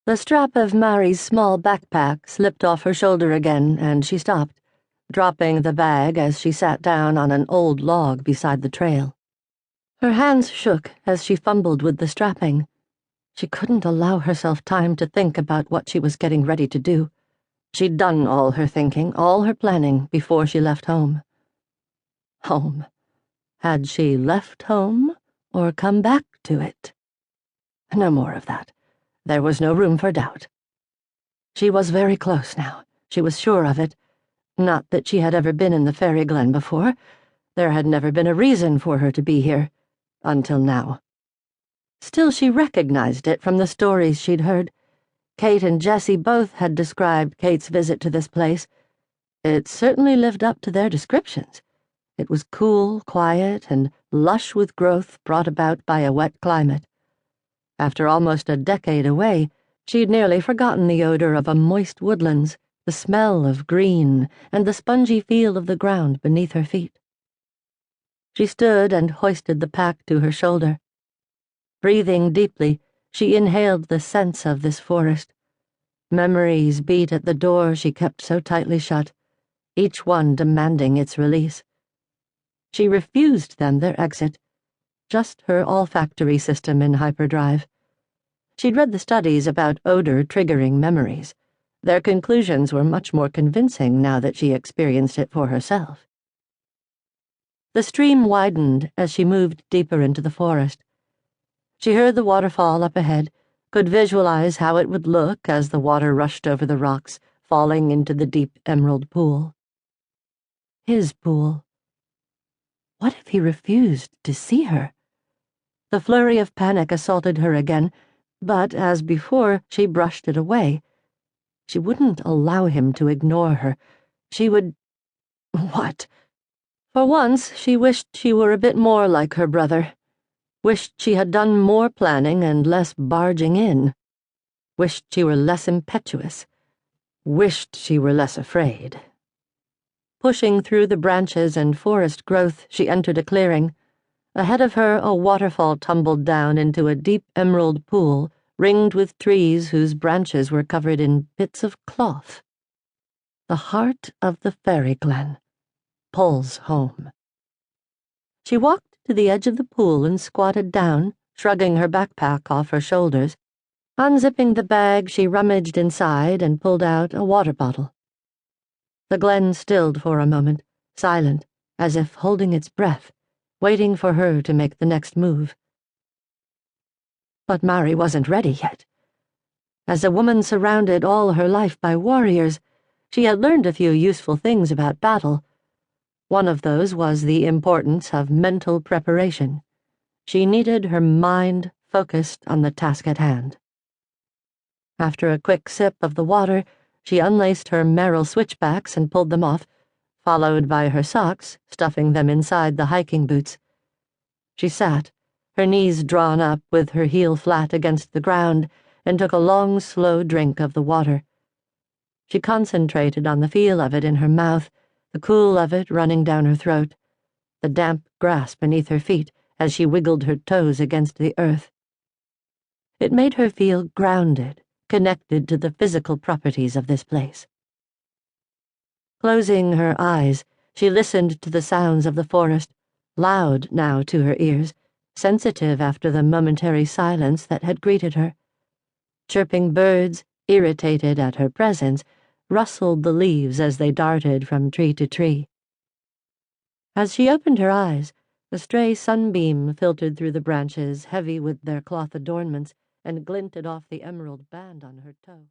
The strap of Mairi's small backpack slipped off her shoulder again, and she stopped, dropping the bag as she sat down on an old log beside the trail. Her hands shook as she fumbled with the strapping. She couldn't allow herself time to think about what she was getting ready to do. She'd done all her thinking, all her planning, before she left home. Home. Had she left home, or come back to it? No more of that. There was no room for doubt. She was very close now. She was sure of it. Not that she had ever been in the Faerie Glen before. There had never been a reason for her to be here. Until now. Still, she recognized it from the stories she'd heard. Kate and Jessie both had described Kate's visit to this place. It certainly lived up to their descriptions. It was cool, quiet, and lush with growth brought about by a wet climate. After almost a decade away, she'd nearly forgotten the odor of a moist woodlands, the smell of green, and the spongy feel of the ground beneath her feet. She stood and hoisted the pack to her shoulder. Breathing deeply, she inhaled the scents of this forest. Memories beat at the door she kept so tightly shut, each one demanding its release. She refused them their exit, just her olfactory system in hyperdrive. She'd read the studies about odor triggering memories. Their conclusions were much more convincing now that she experienced it for herself. The stream widened as she moved deeper into the forest. She heard the waterfall up ahead, could visualize how it would look as the water rushed over the rocks, falling into the deep emerald pool. His pool. What if he refused to see her? The flurry of panic assaulted her again, but, as before, she brushed it away. She wouldn't allow him to ignore her. She would... What? For once, she wished she were a bit more like her brother. Wished she had done more planning and less barging in. Wished she were less impetuous. Wished she were less afraid. Pushing through the branches and forest growth, she entered a clearing. Ahead of her, a waterfall tumbled down into a deep emerald pool, ringed with trees whose branches were covered in bits of cloth. The heart of the Faerie Glen. Paul's home. She walked to the edge of the pool and squatted down, shrugging her backpack off her shoulders. Unzipping the bag, she rummaged inside and pulled out a water bottle. The glen stilled for a moment, silent, as if holding its breath, waiting for her to make the next move. But Mairi wasn't ready yet. As a woman surrounded all her life by warriors, she had learned a few useful things about battle. One of those was the importance of mental preparation. She needed her mind focused on the task at hand. After a quick sip of the water, she unlaced her merrill switchbacks and pulled them off, followed by her socks, stuffing them inside the hiking boots. She sat, her knees drawn up with her heel flat against the ground, and took a long, slow drink of the water. She concentrated on the feel of it in her mouth, the cool of it running down her throat, the damp grass beneath her feet as she wiggled her toes against the earth. It made her feel grounded, connected to the physical properties of this place. Closing her eyes, she listened to the sounds of the forest, loud now to her ears, sensitive after the momentary silence that had greeted her. Chirping birds, irritated at her presence, rustled the leaves as they darted from tree to tree. As she opened her eyes, a stray sunbeam filtered through the branches, heavy with their cloth adornments, and glinted off the emerald band on her toe.